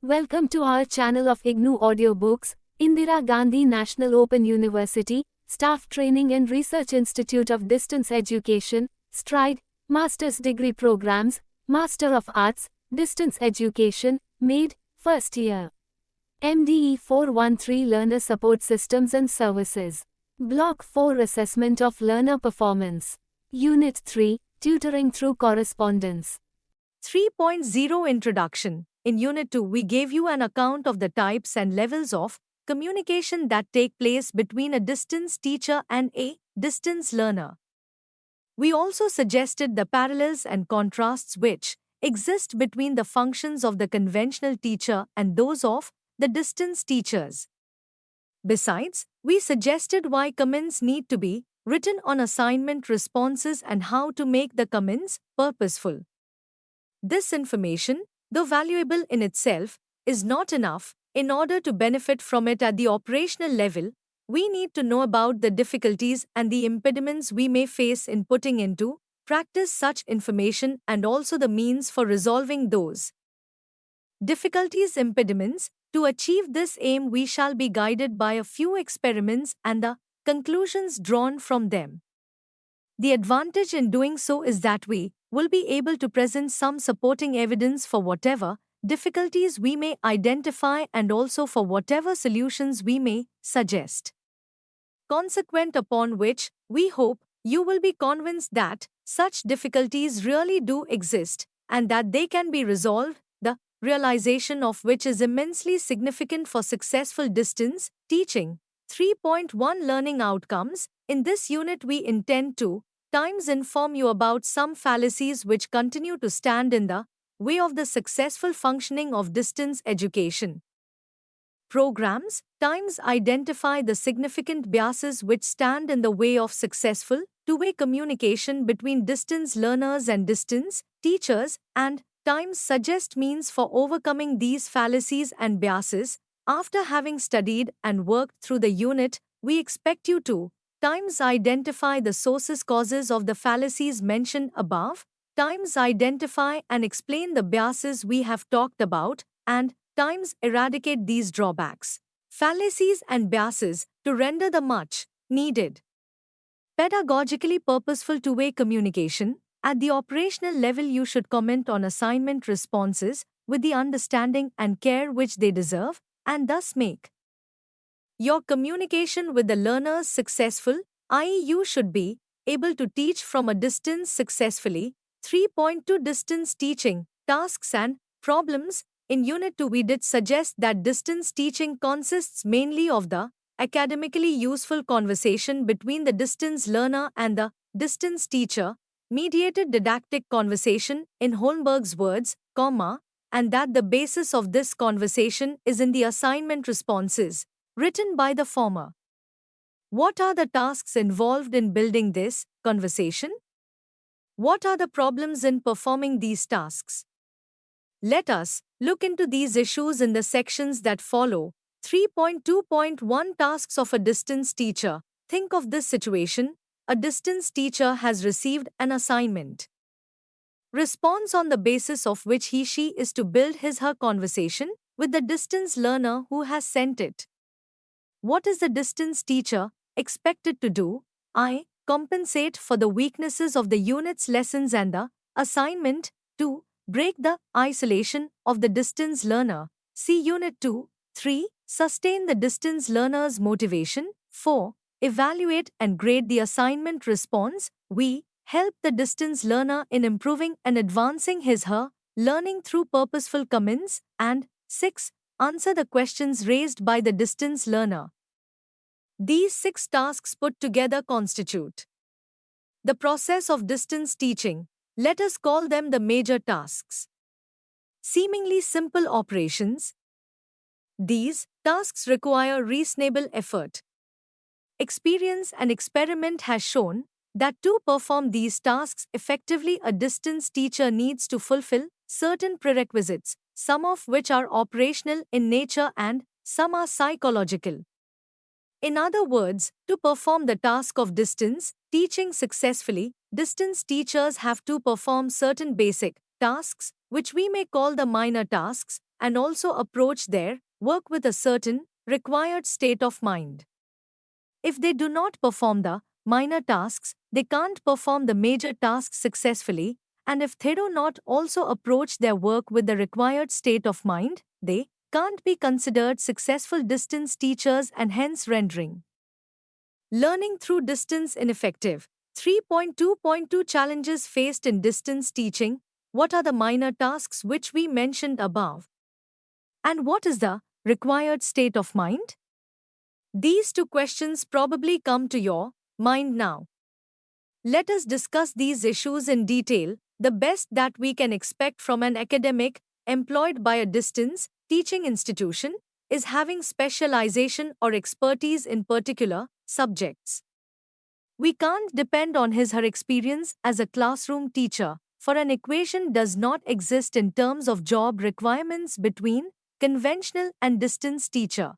Welcome to our channel of IGNOU Audiobooks, Indira Gandhi National Open University, Staff Training and Research Institute of Distance Education, STRIDE, Master's Degree Programs, Master of Arts, Distance Education, MADE, First Year. MDE 413 Learner Support Systems and Services. Block 4 Assessment of Learner Performance. Unit 3, Tutoring Through Correspondence. 3.0 Introduction. In Unit 2, we gave you an account of the types and levels of communication that take place between a distance teacher and a distance learner. We also suggested the parallels and contrasts which exist between the functions of the conventional teacher and those of the distance teachers. Besides, we suggested why comments need to be written on assignment responses and how to make the comments purposeful. This information, though valuable in itself, is not enough. In order to benefit from it at the operational level, we need to know about the difficulties and the impediments we may face in putting into practice such information and also the means for resolving those difficulties impediments. To achieve this aim, we shall be guided by a few experiments and the conclusions drawn from them. The advantage in doing so is that we will be able to present some supporting evidence for whatever difficulties we may identify and also for whatever solutions we may suggest. Consequent upon which, we hope you will be convinced that such difficulties really do exist and that they can be resolved, the realization of which is immensely significant for successful distance teaching. 3.1 Learning Outcomes. In this unit, we intend to times inform you about some fallacies which continue to stand in the way of the successful functioning of distance education programs. Times identify the significant biases which stand in the way of successful two-way communication between distance learners and distance teachers, and times suggest means for overcoming these fallacies and biases. After having studied and worked through the unit, we expect you to times identify the sources causes of the fallacies mentioned above, times identify and explain the biases we have talked about, and times eradicate these drawbacks, fallacies and biases to render the much needed pedagogically purposeful two-way communication. At the operational level, you should comment on assignment responses with the understanding and care which they deserve and thus make your communication with the learners successful, i.e., you should be able to teach from a distance successfully. 3.2 Distance Teaching, Tasks and Problems. In Unit 2, we did suggest that distance teaching consists mainly of the academically useful conversation between the distance learner and the distance teacher, mediated didactic conversation in Holmberg's words, and that the basis of this conversation is in the assignment responses written by the former. What are the tasks involved in building this conversation? What are the problems in performing these tasks? Let us look into these issues in the sections that follow. 3.2.1 Tasks of a Distance Teacher. Think of this situation. A distance teacher has received an assignment. Response on the basis of which he/she is to build his/her conversation with the distance learner who has sent it. What is the distance teacher expected to do? I. Compensate for the weaknesses of the unit's lessons and the assignment. 2. Break the isolation of the distance learner. See Unit 2. 3. Sustain the distance learner's motivation. 4. Evaluate and grade the assignment response. We help the distance learner in improving and advancing his/her learning through purposeful comments. And 6. Answer the questions raised by the distance learner. These 6 tasks put together constitute the process of distance teaching. Let us call them the major tasks. Seemingly simple operations. These tasks require reasonable effort. Experience and experiment has shown that to perform these tasks effectively, a distance teacher needs to fulfill certain prerequisites, some of which are operational in nature and some are psychological. In other words, to perform the task of distance teaching successfully, distance teachers have to perform certain basic tasks, which we may call the minor tasks, and also approach their work with a certain required state of mind. If they do not perform the minor tasks, they can't perform the major tasks successfully, and if they do not also approach their work with the required state of mind, they can't be considered successful distance teachers and hence rendering learning through distance ineffective. 3.2.2 Challenges faced in distance teaching. What are the minor tasks which we mentioned above? And what is the required state of mind? These two questions probably come to your mind now. Let us discuss these issues in detail. The best that we can expect from an academic employed by a distance teaching institution is having specialization or expertise in particular subjects. We can't depend on his/her experience as a classroom teacher, for an equation does not exist in terms of job requirements between conventional and distance teacher.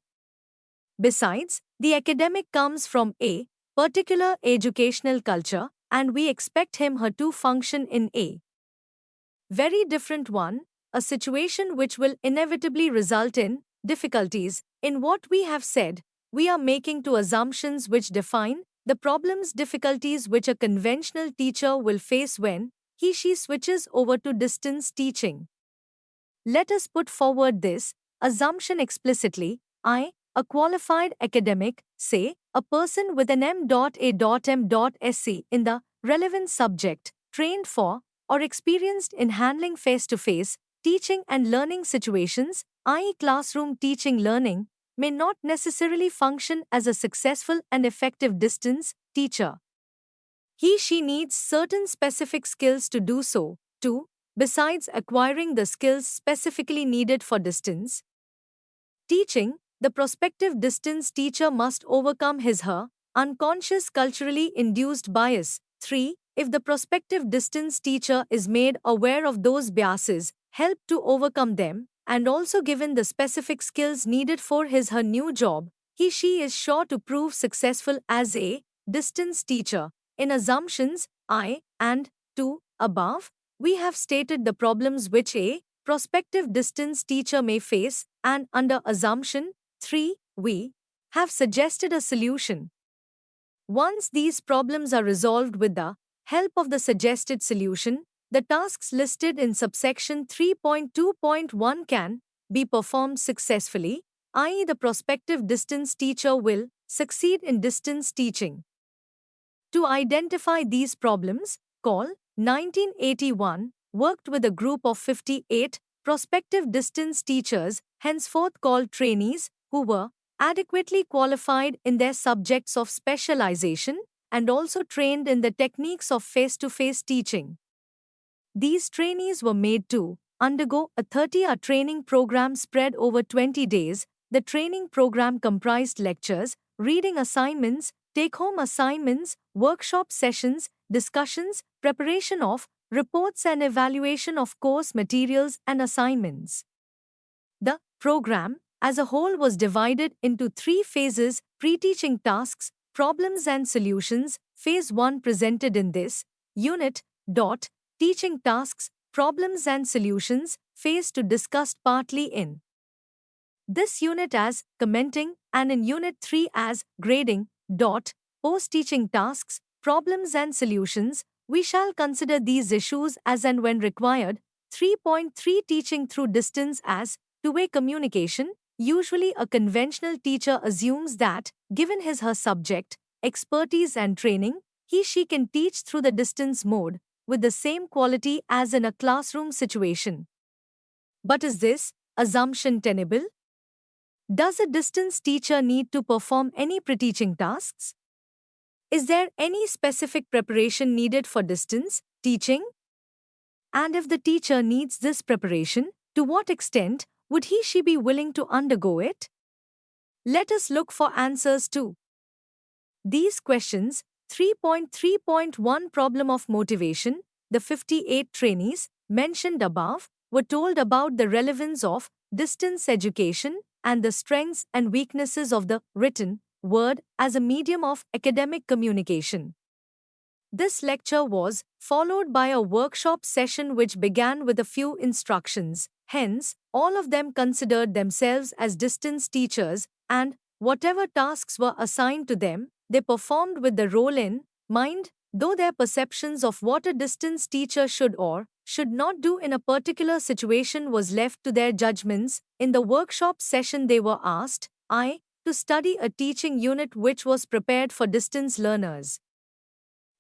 Besides, the academic comes from a particular educational culture, and we expect him/her to function in a very different one, a situation which will inevitably result in difficulties. In what we have said, we are making two assumptions which define the problems difficulties which a conventional teacher will face when he/she switches over to distance teaching. Let us put forward this assumption explicitly. A qualified academic, say, a person with an M.A.M.Sc in the relevant subject, trained for or experienced in handling face-to-face teaching and learning situations, i.e. classroom teaching learning, may not necessarily function as a successful and effective distance teacher. He/she needs certain specific skills to do so, too, besides acquiring the skills specifically needed for distance teaching. The prospective distance teacher must overcome his/her unconscious culturally induced bias. 3. If the prospective distance teacher is made aware of those biases, help to overcome them, and also given the specific skills needed for his/her new job, he/she is sure to prove successful as a distance teacher. In assumptions I and 2 above, we have stated the problems which a prospective distance teacher may face, and under assumption 3, we have suggested a solution. Once these problems are resolved with the help of the suggested solution, the tasks listed in subsection 3.2.1 can be performed successfully, i.e. the prospective distance teacher will succeed in distance teaching. To identify these problems, Call 1981 worked with a group of 58 prospective distance teachers, henceforth called trainees, who were adequately qualified in their subjects of specialization and also trained in the techniques of face-to-face teaching. These trainees were made to undergo a 30-hour training program spread over 20 days. The training program comprised lectures, reading assignments, take-home assignments, workshop sessions, discussions, preparation of reports and evaluation of course materials and assignments. The program as a whole was divided into 3 phases: pre-teaching tasks, problems and solutions. Phase 1 presented in this unit. Teaching tasks, problems and solutions. Phase 2 discussed partly in this unit as commenting, and in Unit 3 as grading. Post-teaching tasks, problems and solutions. We shall consider these issues as and when required. 3.3 Teaching through distance as two-way communication. Usually a conventional teacher assumes that, given his/her subject, expertise and training, he/she can teach through the distance mode with the same quality as in a classroom situation. But is this assumption tenable? Does a distance teacher need to perform any pre-teaching tasks? Is there any specific preparation needed for distance teaching? And if the teacher needs this preparation, to what extent would he/she be willing to undergo it? Let us look for answers to these questions. 3.3.1 Problem of motivation. The 58 trainees mentioned above were told about the relevance of distance education and the strengths and weaknesses of the written word as a medium of academic communication. This lecture was followed by a workshop session which began with a few instructions. Hence, all of them considered themselves as distance teachers, and whatever tasks were assigned to them, they performed with the role in mind, though their perceptions of what a distance teacher should or should not do in a particular situation was left to their judgments. In the workshop session, they were asked, to study a teaching unit which was prepared for distance learners,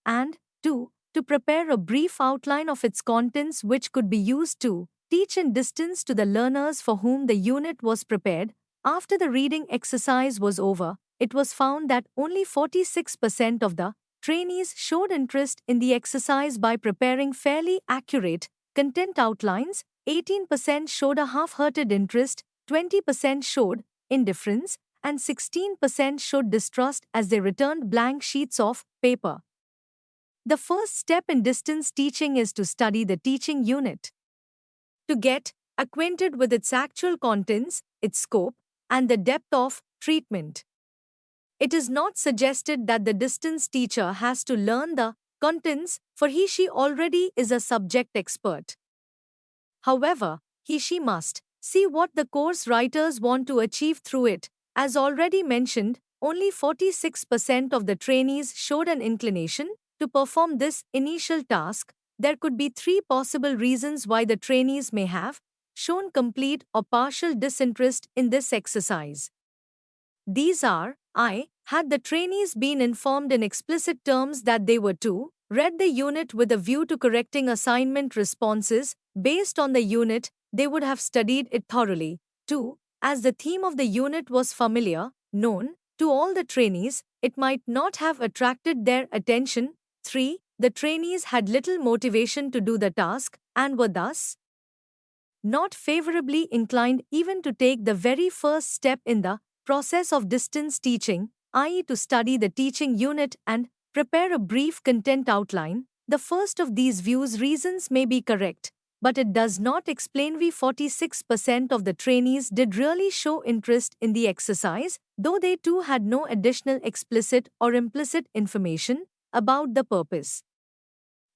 and 2. To prepare a brief outline of its contents which could be used to teach in distance to the learners for whom the unit was prepared. After the reading exercise was over, it was found that only 46% of the trainees showed interest in the exercise by preparing fairly accurate content outlines, 18% showed a half-hearted interest, 20% showed indifference, and 16% showed distrust as they returned blank sheets of paper. The first step in distance teaching is to study the teaching unit, to get acquainted with its actual contents, its scope, and the depth of treatment. It is not suggested that the distance teacher has to learn the contents, for he/she already is a subject expert. However, he/she must see what the course writers want to achieve through it. As already mentioned, only 46% of the trainees showed an inclination to perform this initial task. There could be 3 possible reasons why the trainees may have shown complete or partial disinterest in this exercise. These are: had the trainees been informed in explicit terms that they were to read the unit with a view to correcting assignment responses based on the unit, they would have studied it thoroughly. 2. As the theme of the unit was familiar, known to all the trainees, it might not have attracted their attention. 3. The trainees had little motivation to do the task and were thus not favorably inclined even to take the very first step in the process of distance teaching, i.e., to study the teaching unit and prepare a brief content outline. The first of these views reasons may be correct, but it does not explain why 46% of the trainees did really show interest in the exercise, though they too had no additional explicit or implicit information about the purpose.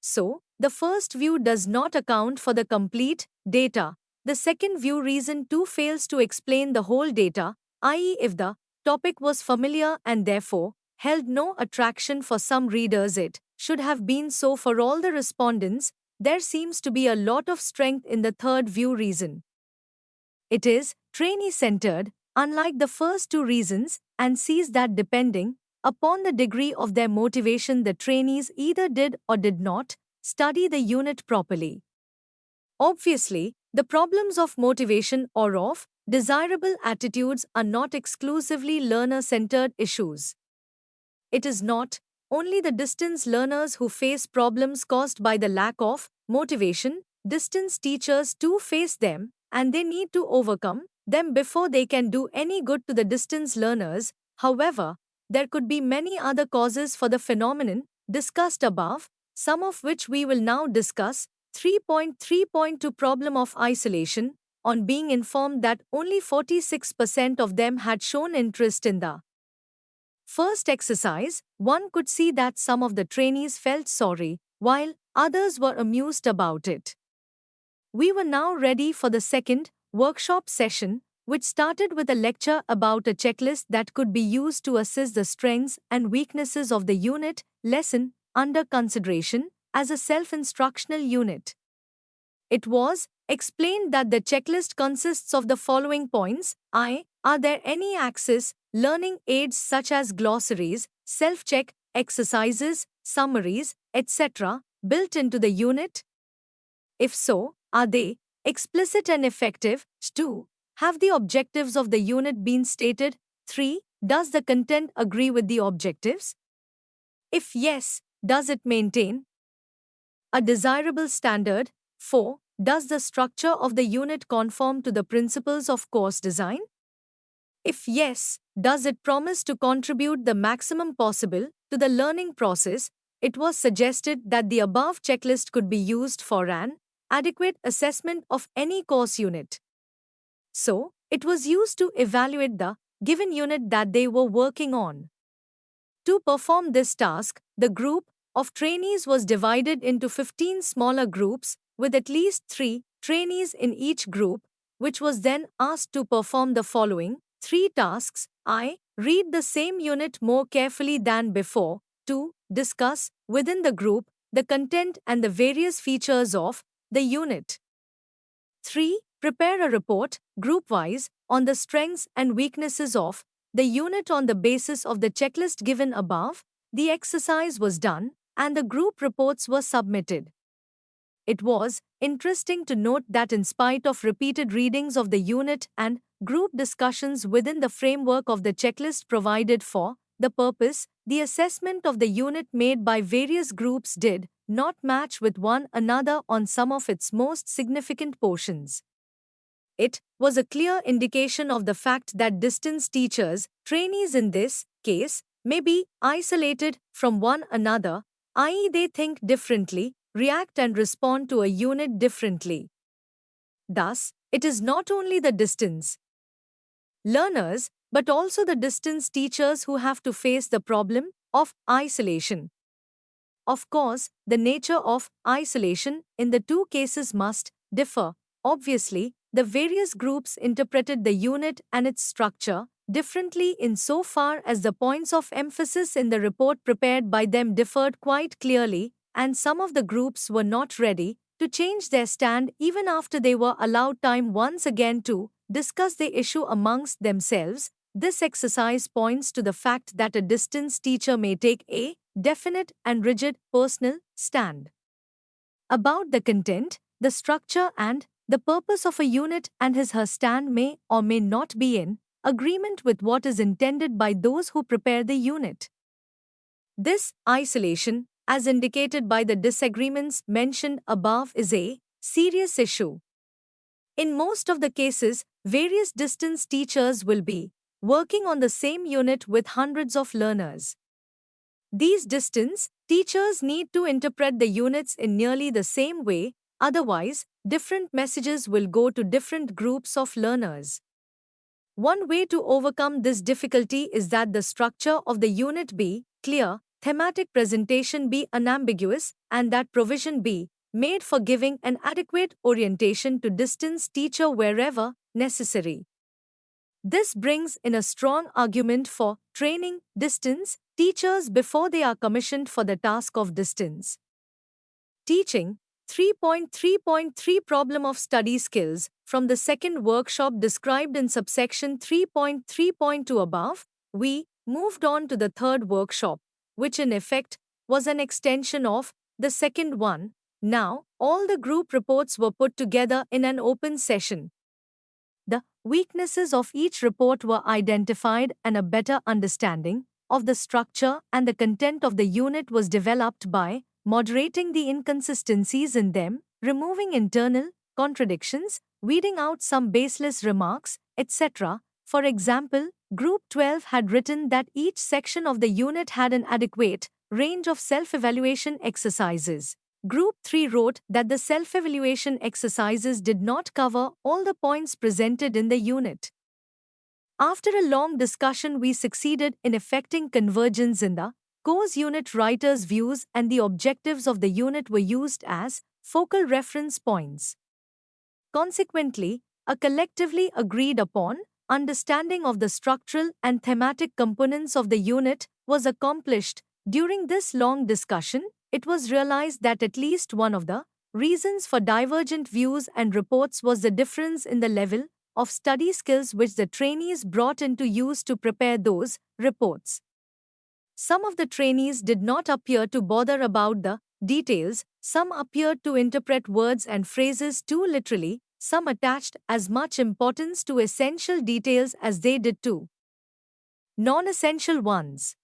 So, the first view does not account for the complete data. The second view reason 2 fails to explain the whole data, i.e., if the topic was familiar and therefore held no attraction for some readers, it should have been so for all the respondents. There seems to be a lot of strength in the third view reason. It is trainee-centered, unlike the first 2 reasons, and sees that depending upon the degree of their motivation, the trainees either did or did not study the unit properly. Obviously, the problems of motivation or of desirable attitudes are not exclusively learner-centered issues. It is not only the distance learners who face problems caused by the lack of motivation. Distance teachers too face them, and they need to overcome them before they can do any good to the distance learners. However, there could be many other causes for the phenomenon discussed above, some of which we will now discuss. 3.3.2 Problem of isolation. On being informed that only 46% of them had shown interest in the first exercise, one could see that some of the trainees felt sorry, while others were amused about it. We were now ready for the second workshop session, which started with a lecture about a checklist that could be used to assess the strengths and weaknesses of the unit lesson under consideration as a self-instructional unit. It was explained that the checklist consists of the following points. Are there any access learning aids such as glossaries, self-check exercises, summaries, etc., built into the unit? If so, are they explicit and effective? 2. Have the objectives of the unit been stated? 3. Does the content agree with the objectives? If yes, does it maintain a desirable standard? 4. Does the structure of the unit conform to the principles of course design? If yes, does it promise to contribute the maximum possible to the learning process? It was suggested that the above checklist could be used for an adequate assessment of any course unit. So, it was used to evaluate the given unit that they were working on. To perform this task, the group of trainees was divided into 15 smaller groups, with at least 3 trainees in each group. which was then asked to perform the following 3 tasks. I. Read the same unit more carefully than before. 2. Discuss, within the group, the content and the various features of the unit. 3. Prepare a report, group-wise, on the strengths and weaknesses of the unit on the basis of the checklist given above. The exercise was done, and the group reports were submitted. It was interesting to note that in spite of repeated readings of the unit and group discussions within the framework of the checklist provided for the purpose, the assessment of the unit made by various groups did not match with one another on some of its most significant portions. It was a clear indication of the fact that distance teachers, trainees in this case, may be isolated from one another, i.e., they think differently, react and respond to a unit differently. Thus, it is not only the distance learners, but also the distance teachers who have to face the problem of isolation. Of course, the nature of isolation in the two cases must differ. Obviously, the various groups interpreted the unit and its structure differently insofar as the points of emphasis in the report prepared by them differed quite clearly, and some of the groups were not ready to change their stand even after they were allowed time once again to discuss the issue amongst themselves. This exercise points to the fact that a distance teacher may take a definite and rigid personal stand about the content, the structure, and the purpose of a unit, and his/her stand may or may not be in agreement with what is intended by those who prepare the unit. This isolation, as indicated by the disagreements mentioned above, is a serious issue. In most of the cases, various distance teachers will be working on the same unit with hundreds of learners. These distance teachers need to interpret the units in nearly the same way, otherwise, different messages will go to different groups of learners. One way to overcome this difficulty is that the structure of the unit be clear, thematic presentation be unambiguous, and that provision be made for giving an adequate orientation to distance teacher wherever necessary. This brings in a strong argument for training distance teachers before they are commissioned for the task of distance teaching. 3.3.3 Problem of study skills from the second workshop described in subsection 3.3.2 above. We moved on to the third workshop, which in effect was an extension of the second one. Now, all the group reports were put together in an open session. The weaknesses of each report were identified, and a better understanding of the structure and the content of the unit was developed by moderating the inconsistencies in them, removing internal contradictions, weeding out some baseless remarks, etc. For example, Group 12 had written that each section of the unit had an adequate range of self-evaluation exercises. Group 3 wrote that the self-evaluation exercises did not cover all the points presented in the unit. After a long discussion, we succeeded in effecting convergence in the course unit writers' views, and the objectives of the unit were used as focal reference points. Consequently, a collectively agreed upon understanding of the structural and thematic components of the unit was accomplished. During this long discussion, it was realized that at least one of the reasons for divergent views and reports was the difference in the level of study skills which the trainees brought into use to prepare those reports. Some of the trainees did not appear to bother about the details, some appeared to interpret words and phrases too literally, some attached as much importance to essential details as they did to non-essential ones.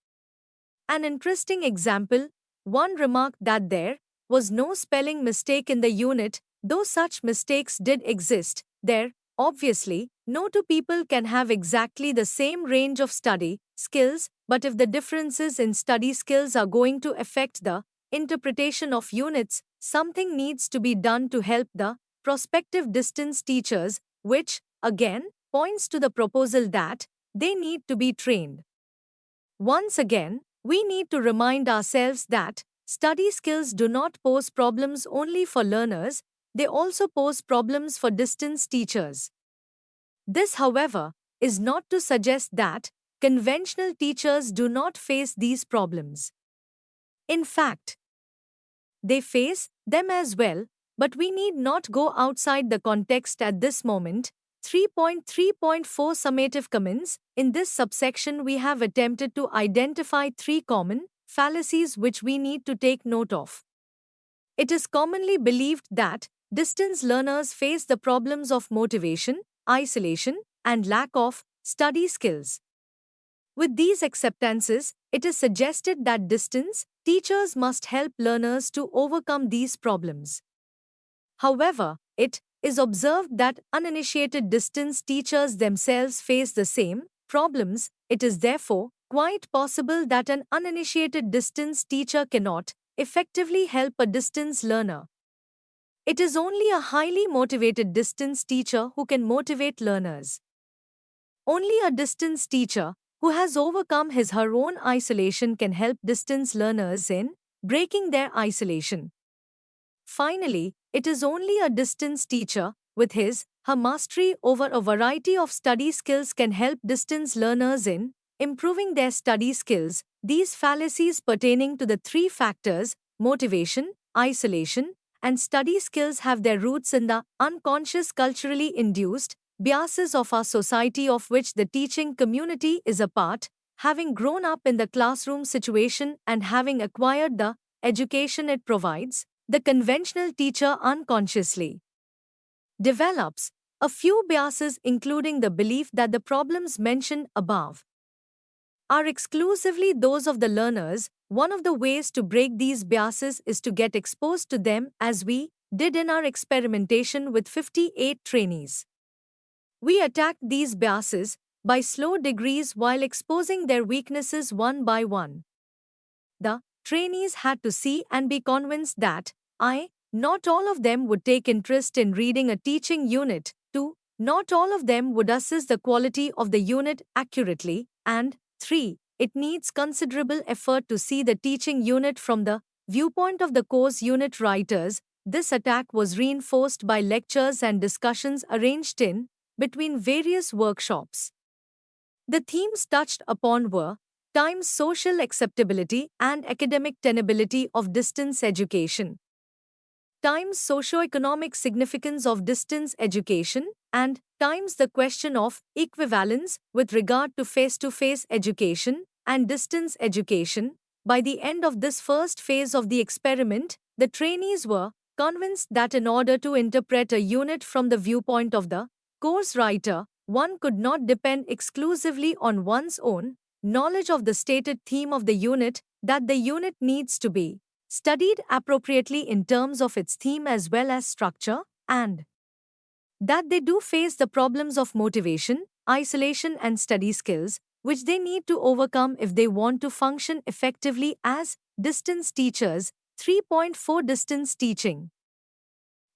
An interesting example, one remarked that there was no spelling mistake in the unit, though such mistakes did exist. There, obviously, no two people can have exactly the same range of study skills, but if the differences in study skills are going to affect the interpretation of units, something needs to be done to help the prospective distance teachers, which, again, points to the proposal that they need to be trained. Once again, we need to remind ourselves that study skills do not pose problems only for learners, they also pose problems for distance teachers. This, however, is not to suggest that conventional teachers do not face these problems. In fact, they face them as well, but we need not go outside the context at this moment. 3.3.4 Summative comments. In this subsection, we have attempted to identify three common fallacies which we need to take note of. It is commonly believed that distance learners face the problems of motivation, isolation, and lack of study skills. With these acceptances, it is suggested that distance teachers must help learners to overcome these problems. However, it is observed that uninitiated distance teachers themselves face the same problems. It is therefore quite possible that an uninitiated distance teacher cannot effectively help a distance learner. It is only a highly motivated distance teacher who can motivate learners. Only a distance teacher who has overcome his/her own isolation can help distance learners in breaking their isolation. Finally, it is only a distance teacher with his/her mastery over a variety of study skills can help distance learners in improving their study skills. These fallacies pertaining to the three factors, motivation, isolation, and study skills, have their roots in the unconscious culturally induced biases of our society of which the teaching community is a part, having grown up in the classroom situation and having acquired the education it provides. The conventional teacher unconsciously develops a few biases, including the belief that the problems mentioned above are exclusively those of the learners. One of the ways to break these biases is to get exposed to them, as we did in our experimentation with 58 trainees. We attacked these biases by slow degrees while exposing their weaknesses one by one. The trainees had to see and be convinced that not all of them would take interest in reading a teaching unit, 2. Not all of them would assess the quality of the unit accurately, and 3. It needs considerable effort to see the teaching unit from the viewpoint of the course unit writers. This attack was reinforced by lectures and discussions arranged in between various workshops. The themes touched upon were time's social acceptability and academic tenability of distance education, times socio-economic significance of distance education, and times the question of equivalence with regard to face-to-face education and distance education. By the end of this first phase of the experiment, the trainees were convinced that in order to interpret a unit from the viewpoint of the course writer, one could not depend exclusively on one's own knowledge of the stated theme of the unit, that the unit needs to be studied appropriately in terms of its theme as well as structure, and that they do face the problems of motivation, isolation, and study skills, which they need to overcome if they want to function effectively as distance teachers. 3.4 Distance teaching.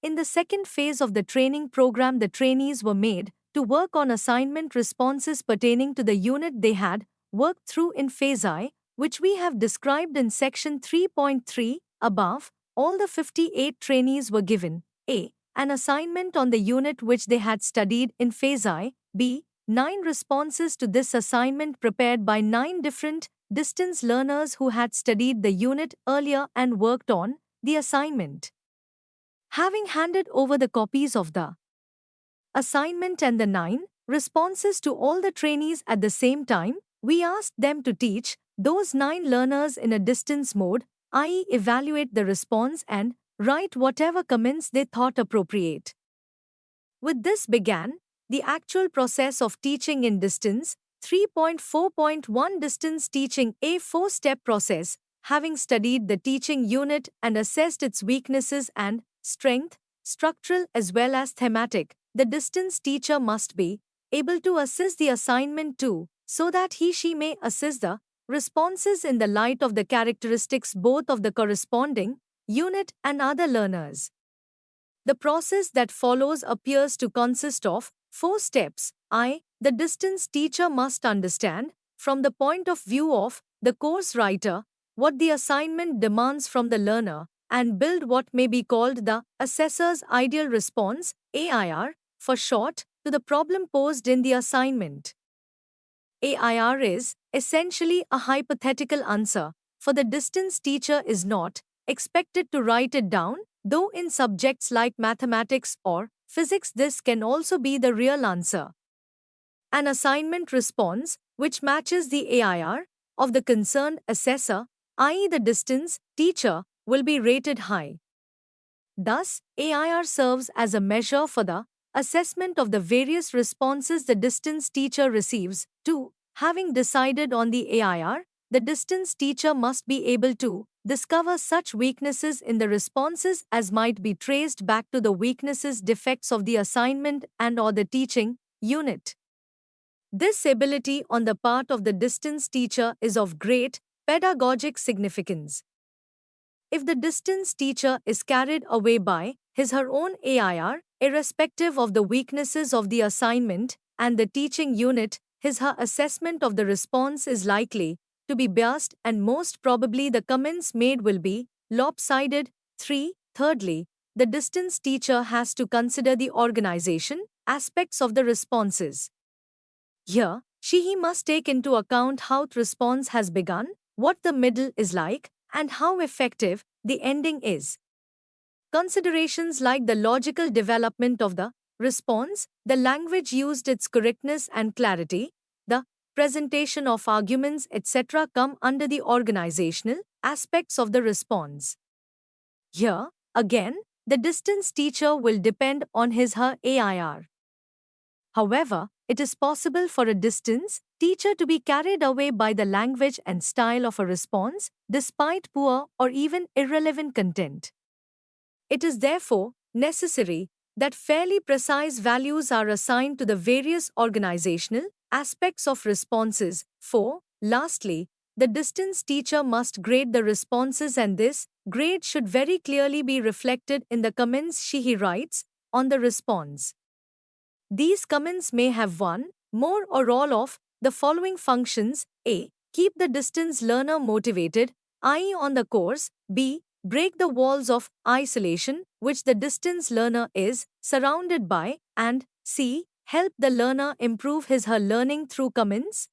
In the second phase of the training program, the trainees were made to work on assignment responses pertaining to the unit they had worked through in phase I, which we have described in section 3.3 above. All the 58 trainees were given A. An assignment on the unit which they had studied in phase I, B. 9 responses to this assignment prepared by 9 different distance learners who had studied the unit earlier and worked on the assignment. Having handed over the copies of the assignment and the 9 responses to all the trainees at the same time, we asked them to teach those 9 learners in a distance mode, i.e., evaluate the response and write whatever comments they thought appropriate. With this began the actual process of teaching in distance. 3.4.1 Distance teaching, a 4-step process. Having studied the teaching unit and assessed its weaknesses and strength, structural as well as thematic, the distance teacher must be able to assess the assignment too, so that he/she may assess the responses in the light of the characteristics both of the corresponding unit and other learners. The process that follows appears to consist of 4 steps. The distance teacher must understand, from the point of view of the course writer, what the assignment demands from the learner, and build what may be called the assessor's ideal response, AIR, for short. to the problem posed in the assignment. AIR is essentially a hypothetical answer, for the distance teacher is not expected to write it down, though in subjects like mathematics or physics this can also be the real answer. An assignment response, which matches the AIR of the concerned assessor, i.e., the distance teacher, will be rated high. Thus, AIR serves as a measure for the assessment of the various responses the distance teacher receives. 2. Having decided on the AIR, the distance teacher must be able to discover such weaknesses in the responses as might be traced back to the weaknesses defects of the assignment and/or the teaching unit. This ability on the part of the distance teacher is of great pedagogic significance. If the distance teacher is carried away by his/her own AIR, irrespective of the weaknesses of the assignment and the teaching unit, his/her assessment of the response is likely to be biased and most probably the comments made will be lopsided. 3. Thirdly, the distance teacher has to consider the organization aspects of the responses. Here, he must take into account how the response has begun, what the middle is like, and how effective the ending is. Considerations like the logical development of the response, the language used, its correctness and clarity, the presentation of arguments, etc., come under the organizational aspects of the response. Here, again, the distance teacher will depend on his/her AIR. However, it is possible for a distance teacher to be carried away by the language and style of a response, despite poor or even irrelevant content. It is therefore necessary that fairly precise values are assigned to the various organizational aspects of responses. 4. Lastly, the distance teacher must grade the responses, and this grade should very clearly be reflected in the comments he writes on the response. These comments may have one, more, or all of the following functions: A. Keep the distance learner motivated, i.e., on the course. B. Break the walls of isolation which the distance learner is surrounded by, and C. Help the learner improve his/her learning through comments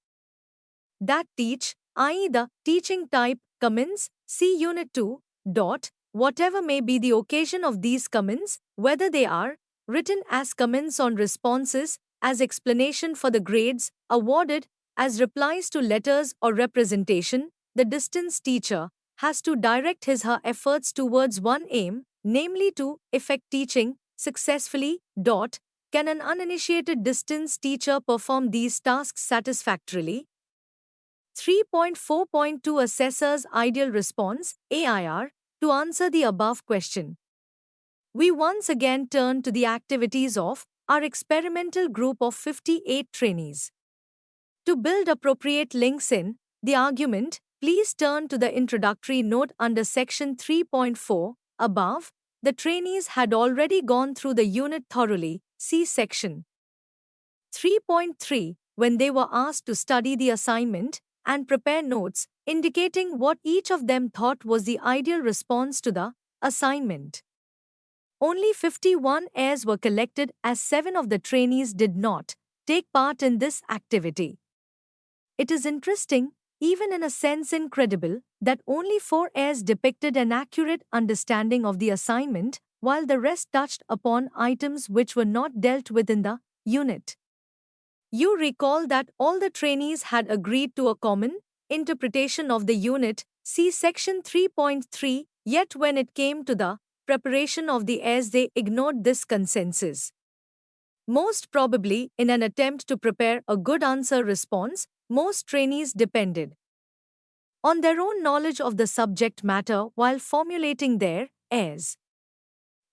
that teach, i.e., the teaching type comments. See Unit 2. Whatever may be the occasion of these comments, whether they are written as comments on responses, as explanation for the grades awarded, as replies to letters or representation, the distance teacher has to direct his/her efforts towards one aim, namely to effect teaching successfully. Can an uninitiated distance teacher perform these tasks satisfactorily? 3.4.2 Assessor's Ideal Response, AIR, to answer the above question. We once again turn to the activities of our experimental group of 58 trainees. To build appropriate links in the argument, please turn to the introductory note under section 3.4. Above, the trainees had already gone through the unit thoroughly. See section 3.3 when they were asked to study the assignment and prepare notes indicating what each of them thought was the ideal response to the assignment. Only 51 airs were collected, as 7 of the trainees did not take part in this activity. It is interesting, even in a sense incredible, that only 4 airs depicted an accurate understanding of the assignment, while the rest touched upon items which were not dealt with in the unit. You recall that all the trainees had agreed to a common interpretation of the unit, see section 3.3, yet when it came to the preparation of the airs they ignored this consensus. Most probably, in an attempt to prepare a good answer response, most trainees depended on their own knowledge of the subject matter while formulating their airs.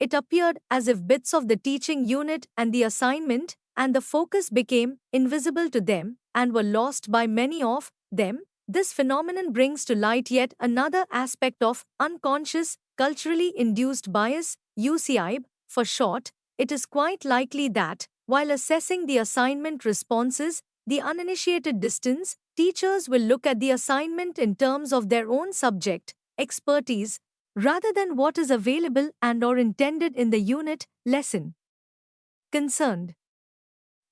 It appeared as if bits of the teaching unit and the assignment and the focus became invisible to them and were lost by many of them. This phenomenon brings to light yet another aspect of unconscious, culturally induced bias, UCIB, for short. It is quite likely that, while assessing the assignment responses, the uninitiated distance teachers will look at the assignment in terms of their own subject expertise, rather than what is available and/or intended in the unit lesson concerned.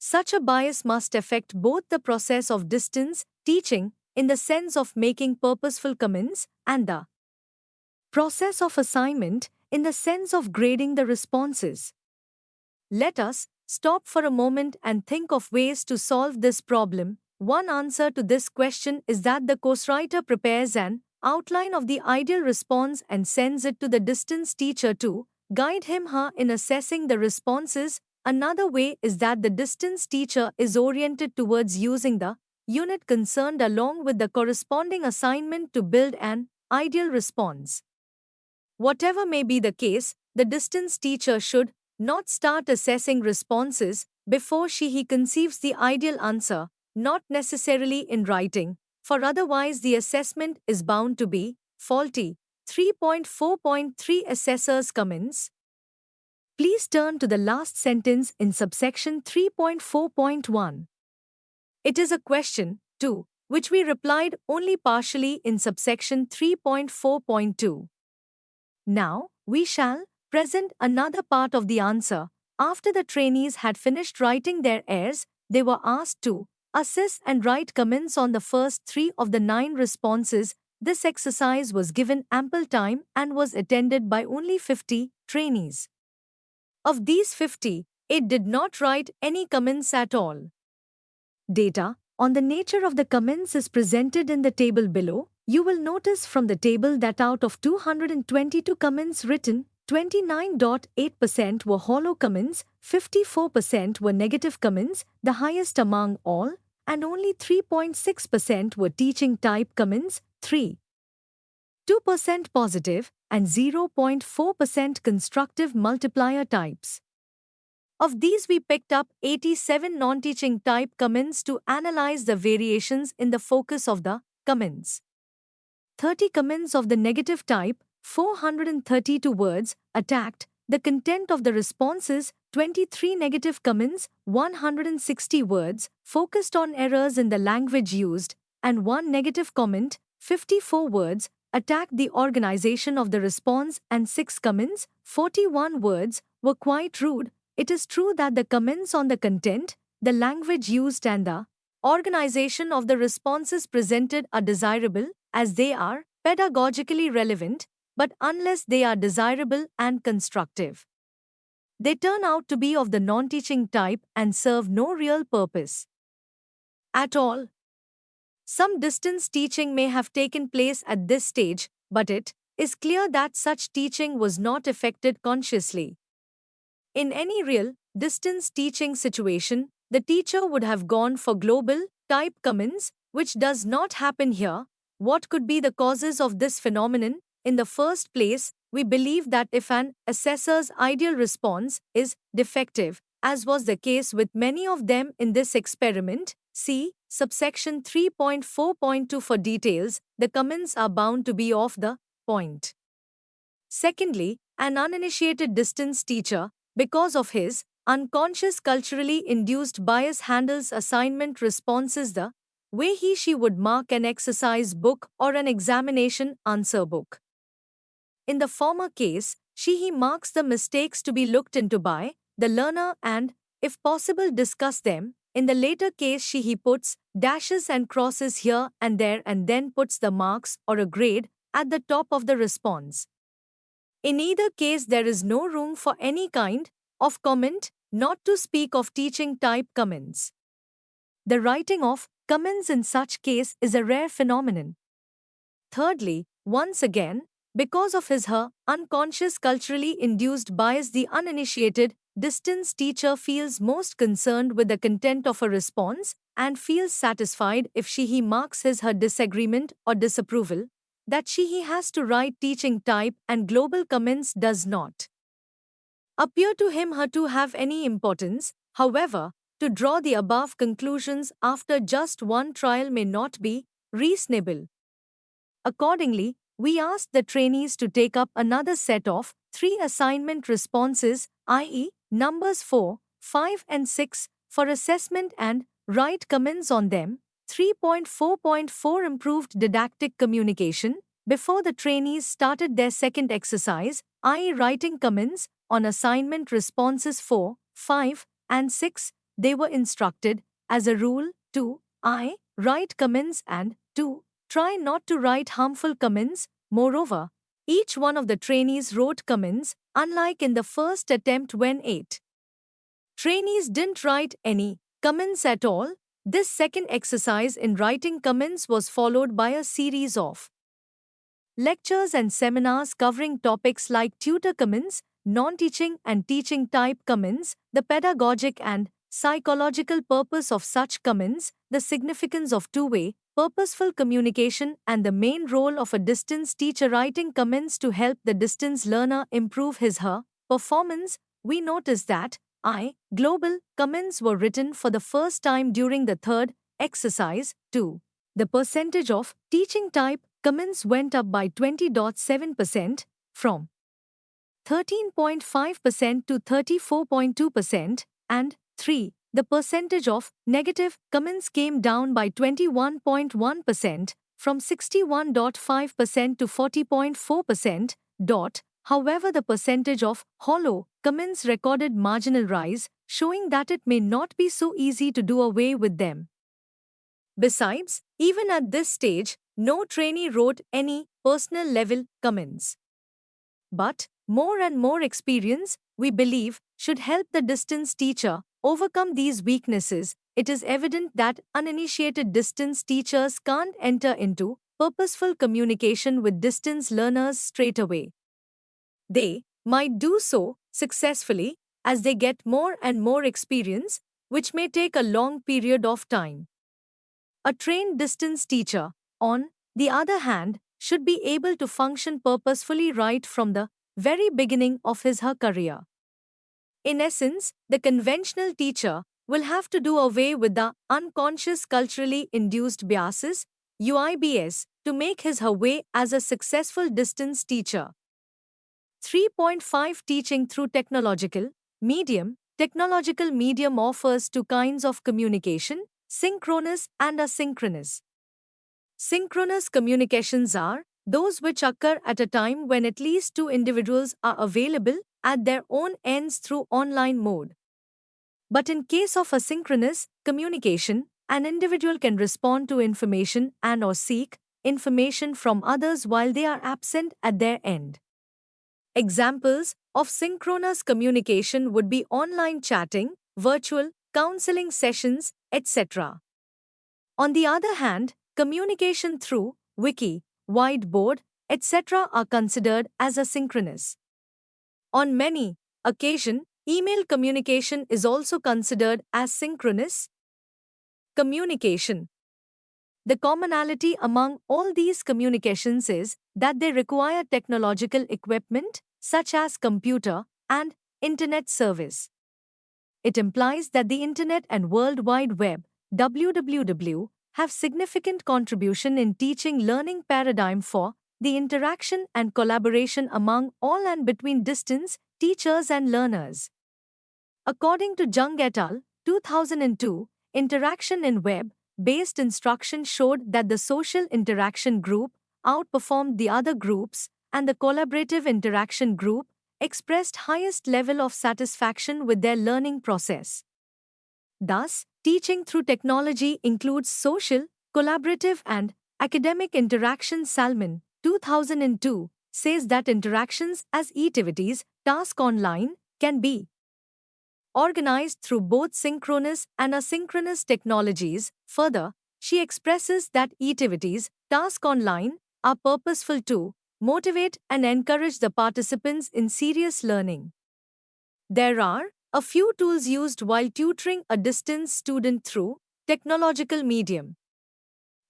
Such a bias must affect both the process of distance teaching, in the sense of making purposeful comments, and the process of assignment, in the sense of grading the responses. Let us stop for a moment and think of ways to solve this problem. One answer to this question is that the course writer prepares an outline of the ideal response and sends it to the distance teacher to guide him/her in assessing the responses. Another way is that the distance teacher is oriented towards using the unit concerned along with the corresponding assignment to build an ideal response. Whatever may be the case, the distance teacher should not start assessing responses before he conceives the ideal answer, not necessarily in writing, for otherwise the assessment is bound to be faulty. 3.4.3 Assessor's Comments. Please turn to the last sentence in subsection 3.4.1. It is a question, to which we replied only partially in subsection 3.4.2. Now, we shall present another part of the answer. After the trainees had finished writing their airs, they were asked to assess and write comments on the first 3 of the 9 responses. This exercise was given ample time and was attended by only 50 trainees. Of these 50, 8 did not write any comments at all. Data on the nature of the comments is presented in the table below. You will notice from the table that out of 222 comments written, 29.8% were hollow comments, 54% were negative comments, the highest among all, and only 3.6% were teaching type comments, 2% positive, and 0.4% constructive multiplier types. Of these, we picked up 87 non-teaching type comments to analyze the variations in the focus of the comments. 30 comments of the negative type, 432 words, attacked the content of the responses. 23 negative comments, 160 words, focused on errors in the language used, and 1 negative comment, 54 words, attacked the organization of the response, and 6 comments, 41 words, were quite rude. It is true that the comments on the content, the language used, and the organization of the responses presented are desirable, as they are pedagogically relevant, but unless they are desirable and constructive, they turn out to be of the non-teaching type and serve no real purpose at all. Some distance teaching may have taken place at this stage, but it is clear that such teaching was not effected consciously. In any real distance teaching situation, the teacher would have gone for global type comments, which does not happen here. What could be the causes of this phenomenon? In the first place, we believe that if an assessor's ideal response is defective, as was the case with many of them in this experiment, see subsection 3.4.2 for details, the comments are bound to be off the point. Secondly, an uninitiated distance teacher, because of his unconscious culturally induced bias, handles assignment responses the way she would mark an exercise book or an examination answer book. In the former case, he marks the mistakes to be looked into by the learner and, if possible, discuss them. In the later case, he puts dashes and crosses here and there and then puts the marks or a grade at the top of the response. In either case, there is no room for any kind of comment, not to speak of teaching type comments. The writing of comments in such case is a rare phenomenon. Thirdly, once again, because of his/her unconscious culturally induced bias, the uninitiated distance teacher feels most concerned with the content of a response and feels satisfied if he marks his/her disagreement or disapproval, that he has to write teaching type and global comments does not appear to him/her to have any importance. However, to draw the above conclusions after just one trial may not be reasonable. Accordingly, we asked the trainees to take up another set of 3 assignment responses, i.e., numbers 4, 5, and 6, for assessment and write comments on them. 3.4.4 Improved didactic communication. Before the trainees started their second exercise, i.e., writing comments on assignment responses 4, 5, and 6, they were instructed, as a rule, to I. Write comments and 2. Try not to write harmful comments. Moreover, each one of the trainees wrote comments, unlike in the first attempt when 8 trainees didn't write any comments at all. This second exercise in writing comments was followed by a series of lectures and seminars covering topics like tutor comments, non-teaching and teaching type comments, the pedagogic and psychological purpose of such comments, the significance of two-way, purposeful communication, and the main role of a distance teacher writing comments to help the distance learner improve his/her performance. We notice that global comments were written for the first time during the third exercise, too. The percentage of teaching type comments went up by 20.7% from 13.5% to 34.2%, and 3. The percentage of negative comments came down by 21.1% from 61.5% to 40.4%. However, the percentage of hollow comments recorded marginal rise, showing that it may not be so easy to do away with them. Besides, even at this stage, no trainee wrote any personal level comments. But more and more experience, we believe, should help the distance teacher overcome these weaknesses. It is evident that uninitiated distance teachers can't enter into purposeful communication with distance learners straight away. They might do so successfully as they get more and more experience, which may take a long period of time. A trained distance teacher, on the other hand, should be able to function purposefully right from the very beginning of his/her career. In essence, the conventional teacher will have to do away with the unconscious culturally induced biases, UIBs, to make his/her way as a successful distance teacher. 3.5 Teaching through technological medium. Technological medium offers two kinds of communication: synchronous and asynchronous. Synchronous communications are those which occur at a time when at least two individuals are available at their own ends through online mode. But in case of asynchronous communication, an individual can respond to information and/or seek information from others while they are absent at their end. Examples of synchronous communication would be online chatting, virtual counseling sessions, etc. On the other hand, communication through wiki, whiteboard, etc. are considered as asynchronous. On many occasions, email communication is also considered as synchronous communication. The commonality among all these communications is that they require technological equipment, such as computer and internet service. It implies that the Internet and World Wide Web, WWW, have significant contribution in teaching learning paradigm for the interaction and collaboration among all and between distance teachers and learners. According to Jung et al., 2002, interaction in web-based instruction showed that the social interaction group outperformed the other groups, and the collaborative interaction group expressed highest level of satisfaction with their learning process. Thus, teaching through technology includes social, collaborative, and academic interactions. Salmon, 2002, says that interactions as activities, task online, can be organized through both synchronous and asynchronous technologies. Further, she expresses that activities, task online, are purposeful to motivate and encourage the participants in serious learning. There are a few tools used while tutoring a distance student through technological medium.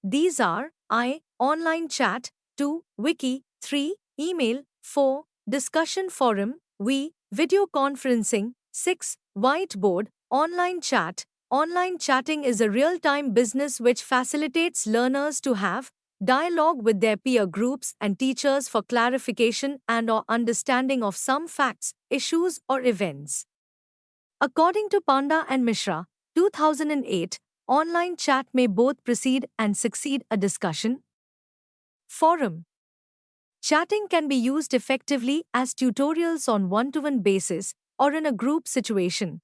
These are online chat, 2. Wiki, 3. Email, 4. Discussion forum, video conferencing, 6. Whiteboard, online chat. Online chatting is a real-time business which facilitates learners to have dialogue with their peer groups and teachers for clarification and/or understanding of some facts, issues, or events. According to Panda and Mishra, 2008, online chat may both precede and succeed a discussion forum. Chatting can be used effectively as tutorials on one-to-one basis or in a group situation.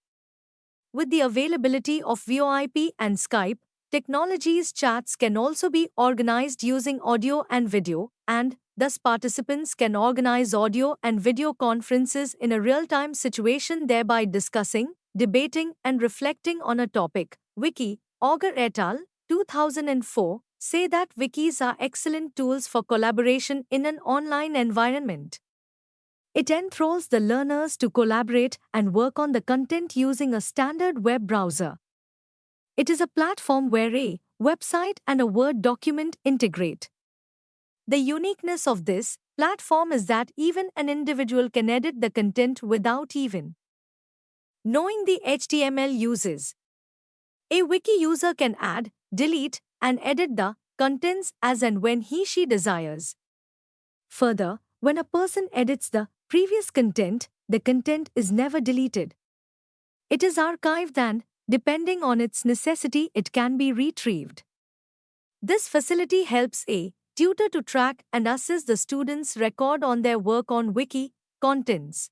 with the availability of VoIP and Skype technologies, chats can also be organized using audio and video, and thus participants can organize audio and video conferences in a real-time situation, thereby discussing, debating, and reflecting on a topic. Wiki, Auger et al., 2004, say that wikis are excellent tools for collaboration in an online environment. It enthralls the learners to collaborate and work on the content using a standard web browser. It is a platform where a website and a Word document integrate. The uniqueness of this platform is that even an individual can edit the content without even knowing the HTML uses. A wiki user can add, delete, and edit the contents as and when he/she desires. Further, when a person edits the previous content, the content is never deleted. It is archived and, depending on its necessity, it can be retrieved. This facility helps a tutor to track and assess the students' record on their work on wiki contents.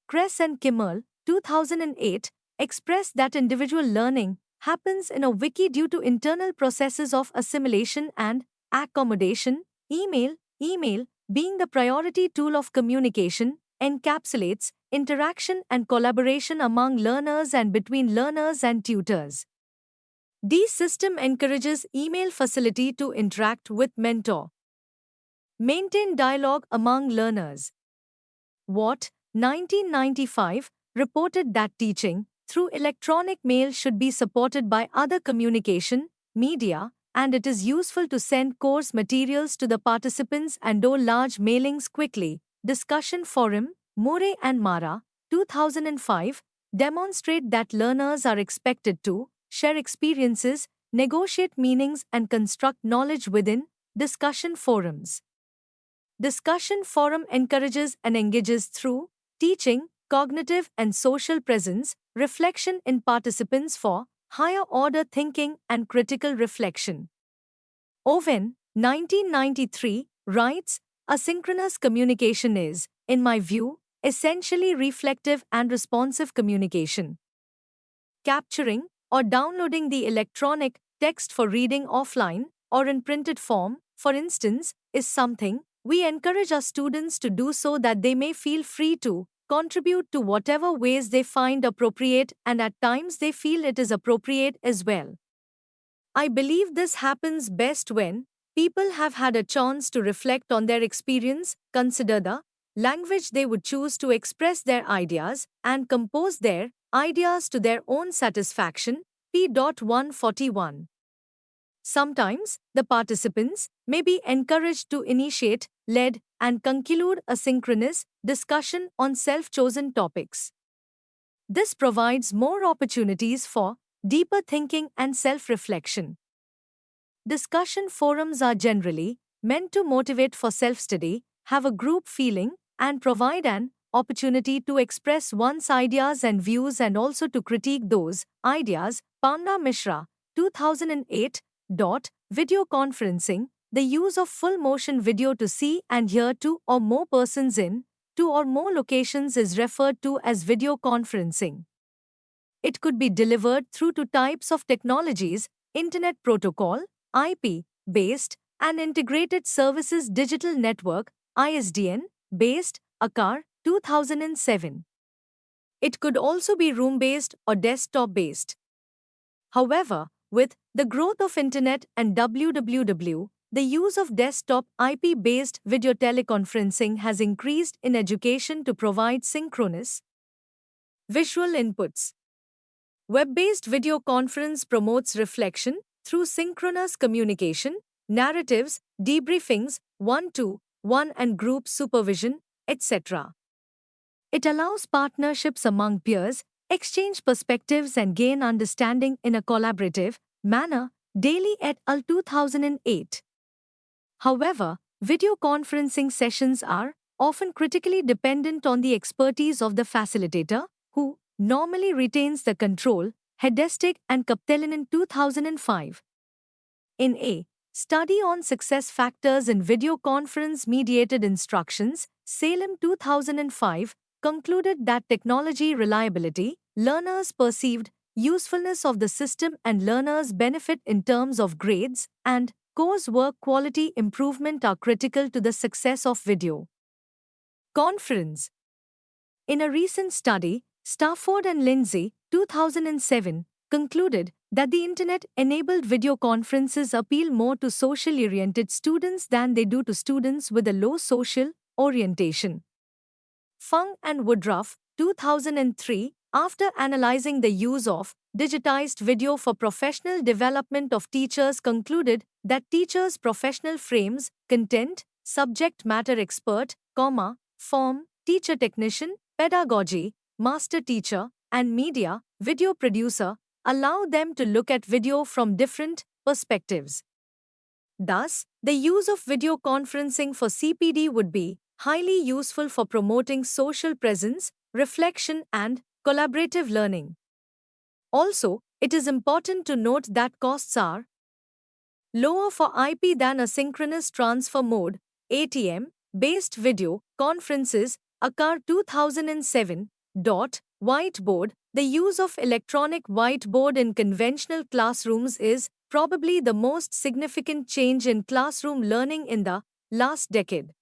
Kress and Kimmel, 2008, expressed that individual learning happens in a wiki due to internal processes of assimilation and accommodation. Email being the priority tool of communication, encapsulates interaction and collaboration among learners and between learners and tutors. This system encourages email facility to interact with mentor. Maintain dialogue among learners. Watt, 1995, reported that teaching through electronic mail should be supported by other communication media, and it is useful to send course materials to the participants and do large mailings quickly. Discussion forum, Murray and Mara, 2005, demonstrate that learners are expected to share experiences, negotiate meanings, and construct knowledge within discussion forums. Discussion forum encourages and engages through teaching, cognitive and social presence, reflection in participants for higher order thinking and critical reflection. Owen, 1993, writes, asynchronous communication is, in my view, essentially reflective and responsive communication. Capturing or downloading the electronic text for reading offline or in printed form, for instance, is something we encourage our students to do so that they may feel free to contribute to whatever ways they find appropriate, and at times they feel it is appropriate as well. I believe this happens best when people have had a chance to reflect on their experience, consider the language they would choose to express their ideas, and compose their ideas to their own satisfaction. p.141. Sometimes, the participants may be encouraged to initiate, lead, and conclude a synchronous discussion on self-chosen topics. This provides more opportunities for deeper thinking and self-reflection. Discussion forums are generally meant to motivate for self-study, have a group feeling, and provide an opportunity to express one's ideas and views and also to critique those ideas. Panda Mishra, 2008. Video conferencing, the use of full-motion video to see and hear two or more persons in two or more locations is referred to as video conferencing. It could be delivered through two types of technologies, Internet Protocol, IP-based, and Integrated Services Digital Network, ISDN-based, ACAR, 2007. It could also be room-based or desktop-based. However, with the growth of Internet and WWW, the use of desktop IP-based video teleconferencing has increased in education to provide synchronous visual inputs. Web-based video conference promotes reflection through synchronous communication, narratives, debriefings, one-to-one and group supervision, etc. It allows partnerships among peers, exchange perspectives and gain understanding in a collaborative manner. Daly et al. 2008. However, video conferencing sessions are often critically dependent on the expertise of the facilitator, who normally retains the control. Hedestic and Kaptelin in 2005. In a study on success factors in video conference mediated instructions, Salem 2005 concluded that technology reliability, learners perceived usefulness of the system and learners benefit in terms of grades and coursework quality improvement are critical to the success of video conference. In a recent study, Stafford and Lindsay, 2007, concluded that the internet-enabled video conferences appeal more to socially oriented students than they do to students with a low social orientation. Fung and Woodruff, 2003, after analyzing the use of digitized video for professional development of teachers concluded that teachers' professional frames, content, subject matter expert, form, teacher technician, pedagogy, master teacher, and media, video producer, allow them to look at video from different perspectives. Thus, the use of video conferencing for CPD would be highly useful for promoting social presence, reflection, and collaborative learning. Also, it is important to note that costs are lower for IP than asynchronous transfer mode ATM based video conferences. Akar 2007. Whiteboard. The use of electronic whiteboard in conventional classrooms is probably the most significant change in classroom learning in the last decade.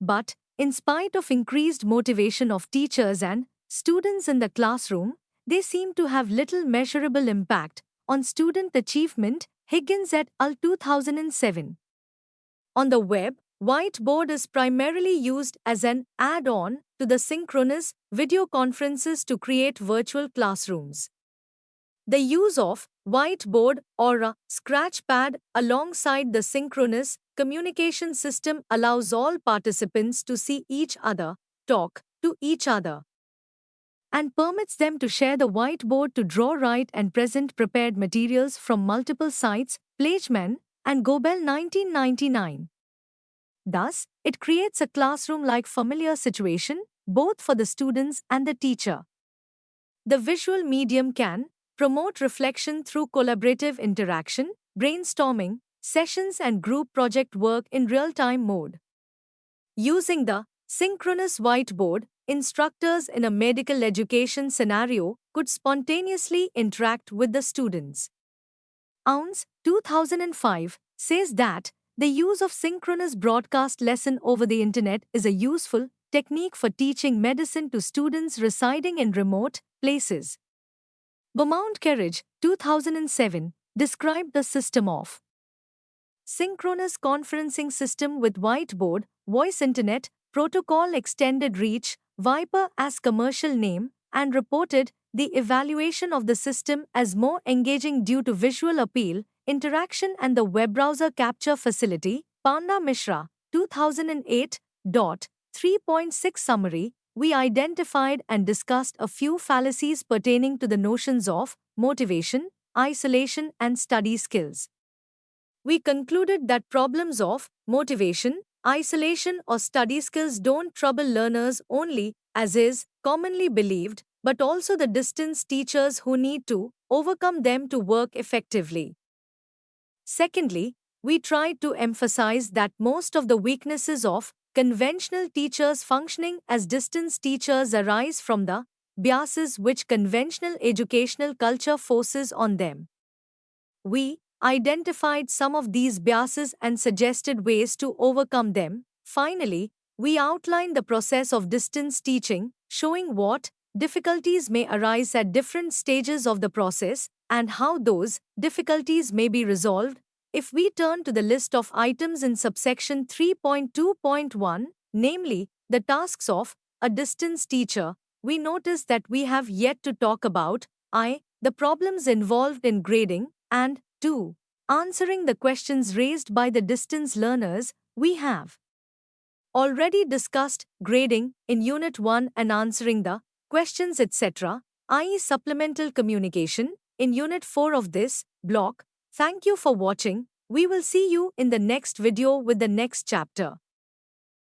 But, in spite of increased motivation of teachers and students in the classroom, they seem to have little measurable impact on student achievement. Higgins et al. 2007. On the web, Whiteboard is primarily used as an add-on to the synchronous video conferences to create virtual classrooms. The use of Whiteboard or a scratchpad alongside the synchronous communication system allows all participants to see each other, talk to each other, and permits them to share the whiteboard to draw, write, and present prepared materials from multiple sites. Plageman and Gobel 1999. Thus, it creates a classroom-like familiar situation, both for the students and the teacher. The visual medium can promote reflection through collaborative interaction, brainstorming, sessions and group project work in real-time mode. Using the synchronous whiteboard, instructors in a medical education scenario could spontaneously interact with the students. Ounce, 2005, says that the use of synchronous broadcast lesson over the internet is a useful technique for teaching medicine to students residing in remote places. Beaumont Kerridge, 2007, described the system of synchronous conferencing system with whiteboard, voice internet, protocol extended reach, Viper as commercial name, and reported the evaluation of the system as more engaging due to visual appeal, interaction and the web browser capture facility. Panda Mishra, 2008. 3.6 Summary. We identified and discussed a few fallacies pertaining to the notions of motivation, isolation and study skills. We concluded that problems of motivation, isolation or study skills don't trouble learners only, as is commonly believed, but also the distance teachers who need to overcome them to work effectively. Secondly, we tried to emphasize that most of the weaknesses of conventional teachers functioning as distance teachers arise from the biases which conventional educational culture forces on them. We identified some of these biases and suggested ways to overcome them. Finally, we outlined the process of distance teaching, showing what difficulties may arise at different stages of the process and how those difficulties may be resolved. If we turn to the list of items in subsection 3.2.1, namely the tasks of a distance teacher, we notice that we have yet to talk about the problems involved in grading, and 2. Answering the questions raised by the distance learners. We have already discussed grading in Unit 1 and answering the questions etc., i.e. supplemental communication, in Unit 4 of this block. Thank you for watching. We will see you in the next video with the next chapter.